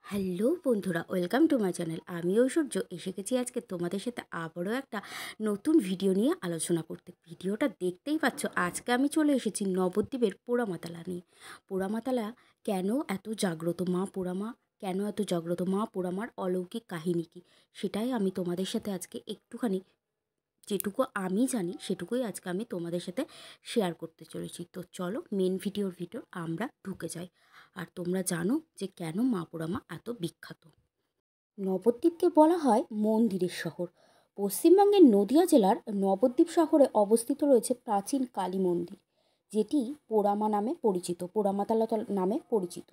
Hello বন্ধুরা, welcome to my channel. আমি ঐশ্বর্য এসে গেছি আজকে তোমাদের সাথে আবারও একটা নতুন ভিডিও নিয়ে আলোচনা করতে। ভিডিওটা দেখতেই পাচ্ছ, আজকে আমি চলে এসেছি নবদ্বীপের পোড়ামাতালা নিয়ে। পোড়ামাতালা কেন এত জাগ্রত, মা পোড়ামা কেন এত জাগ্রত, মা পোড়ামার অলৌকিক কাহিনী কী, সেটাই আমি তোমাদের সাথে আজকে একটুখানি যেটুকু আমি জানি সেটুকুই আজকে আমি তোমাদের সাথে শেয়ার করতে চলেছি। তো চলো মেন ভিডিওর ভিতর আমরা ঢুকে যাই। আর তোমরা জানো যে কেন মা পোড়ামা এত বিখ্যাত। নবদ্বীপকে বলা হয় মন্দিরের শহর। পশ্চিমবঙ্গের নদিয়া জেলার নবদ্বীপ শহরে অবস্থিত রয়েছে প্রাচীন কালী মন্দির, যেটি পোড়ামা নামে পরিচিত, পোড়ামাতালা নামে পরিচিত।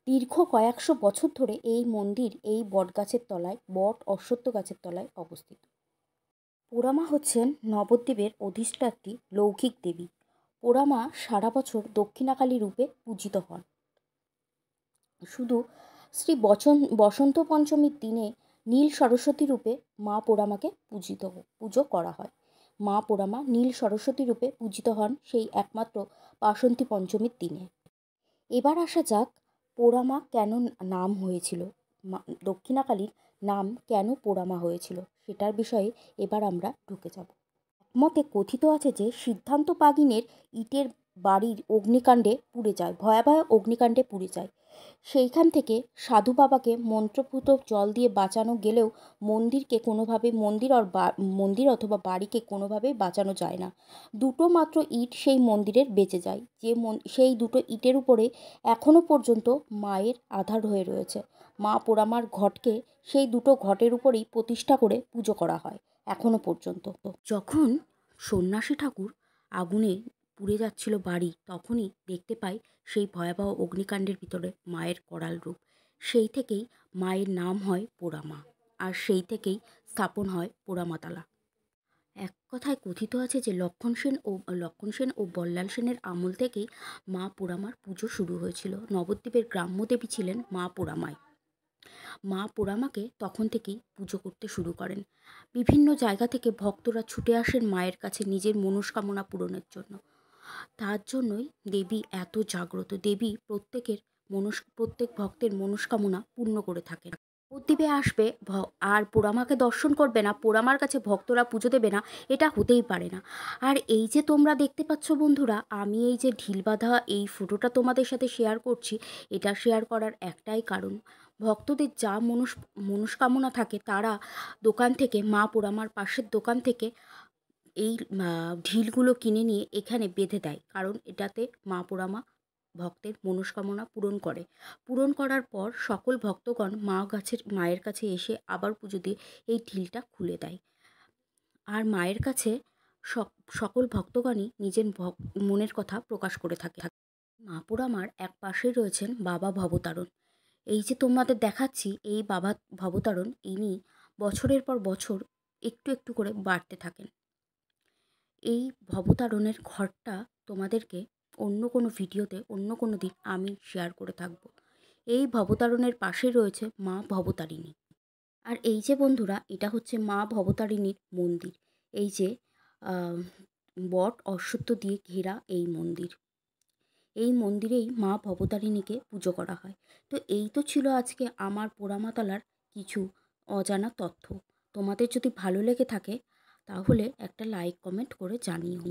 দীর্ঘ কয়েকশো বছর ধরে এই মন্দির এই বটগাছের তলায়, বট অশ্বত্থ গাছের তলায় অবস্থিত। পোড়ামা হচ্ছেন নবদ্বীপের অধিষ্ঠাত্রী লৌকিক দেবী। পোড়ামা সারা বছর দক্ষিণাকালী রূপে পূজিত হন। শুধু শ্রী বসন্ত পঞ্চমীর দিনে নীল সরস্বতী রূপে মা পোড়ামাকে পুজো করা হয়। মা পোড়ামা নীল সরস্বতী রূপে পূজিত হন সেই একমাত্র বাসন্তী পঞ্চমীর দিনে। এবার আসা যাক পোড়ামা কেন নাম হয়েছিল, দক্ষিণাকালীর নাম কেন পোড়ামা হয়েছিল সেটার বিষয়ে এবার আমরা ঢুকে যাব। মতে কথিত আছে যে সিদ্ধান্ত পাগিনের ইটের বাড়ির অগ্নিকাণ্ডে পুড়ে যায়, ভয়াবহ অগ্নিকাণ্ডে পুড়ে যায়। সেইখান থেকে সাধু বাবাকে মন্ত্রপুত জল দিয়ে বাঁচানো গেলেও মন্দিরকে কোনোভাবে মন্দির অথবা বাড়িকে কোনোভাবেই বাঁচানো যায় না। দুটো মাত্র ইট সেই মন্দিরের বেঁচে যায়, সেই দুটো ইটের উপরে এখনও পর্যন্ত মায়ের আধার হয়ে রয়েছে। মা পোড়ামার ঘটকে সেই দুটো ঘটের উপরেই প্রতিষ্ঠা করে পুজো করা হয় এখনও পর্যন্ত। যখন সন্ন্যাসী ঠাকুর আগুনে পুড়ে যাচ্ছিল বাড়ি, তখনই দেখতে পাই সেই ভয়াবহ অগ্নিকাণ্ডের ভিতরে মায়ের করাল রূপ। সেই থেকেই মায়ের নাম হয় পোড়ামা, আর সেই থেকেই স্থাপন হয় পোড়ামাতালা। এক কথায় কথিত আছে যে লক্ষণ সেন ও বল্লাল সেনের আমল থেকেই মা পোড়ামার পুজো শুরু হয়েছিল। নবদ্বীপের গ্রাম্য দেবী ছিলেন মা পোড়ামাই। মা পোড়ামাকে তখন থেকেই পুজো করতে শুরু করেন। বিভিন্ন জায়গা থেকে ভক্তরা ছুটে আসেন মায়ের কাছে নিজের মনস্কামনা পূরণের জন্য। তার জন্যই দেবী এত জাগ্রত। দেবী প্রত্যেক ভক্তের মনস্কামনা পূর্ণ করে থাকেন। নবদ্বীপে আসবে আর পোড়ামাকে দর্শন করবে না, পোড়ামার কাছে ভক্তরা পুজো দেবে না, এটা হতেই পারে না। আর এই যে তোমরা দেখতে পাচ্ছ বন্ধুরা, আমি এই যে ঢিল বাঁধা এই ফটোটা তোমাদের সাথে শেয়ার করছি, এটা শেয়ার করার একটাই কারণ, ভক্তদের যা মনস্কামনা থাকে তারা দোকান থেকে, মা পোড়ামার পাশের দোকান থেকে এই ঢিলগুলো কিনে নিয়ে এখানে বেঁধে দেয়, কারণ এটাতে মা পোড়ামা ভক্তের মনস্কামনা পূরণ করার পর সকল ভক্তগণ মায়ের কাছে এসে আবার পুজো দিয়ে এই ঢিলটা খুলে দেয়। আর মায়ের কাছে সকল ভক্তগণই নিজের মনের কথা প্রকাশ করে থাকে। মা পোড়ামার এক পাশেই রয়েছেন বাবা ভবতারণ। এই যে তোমাদের দেখাচ্ছি, এই বাবা ভবতারণ, ইনি বছরের পর বছর একটু একটু করে বাড়তে থাকেন। এই ভবতারণের ঘরটা তোমাদেরকে অন্য কোনো ভিডিওতে অন্য কোনো দিন আমি শেয়ার করে থাকব। এই ভবতারণের পাশেই রয়েছে মা ভবতারিণী। আর এই যে বন্ধুরা, এটা হচ্ছে মা ভবতারিণীর মন্দির। এই যে বট অশ্বত্থ দিয়ে ঘেরা এই মন্দির, এই মন্দিরেই মা ভবতারিণীকে পুজো করা হয়। তো এই তো ছিল আজকে আমার পোড়ামাতালার কিছু অজানা তথ্য। তোমাদের যদি ভালো লেগে থাকে তাহলে একটা লাইক কমেন্ট করে জানিও।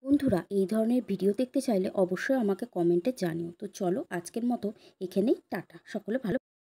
বন্ধুরা, এই ধরনের ভিডিও দেখতে চাইলে অবশ্যই আমাকে কমেন্টে জানিও। তো চলো আজকের মতো এখানেই টাটা, সকলে ভালো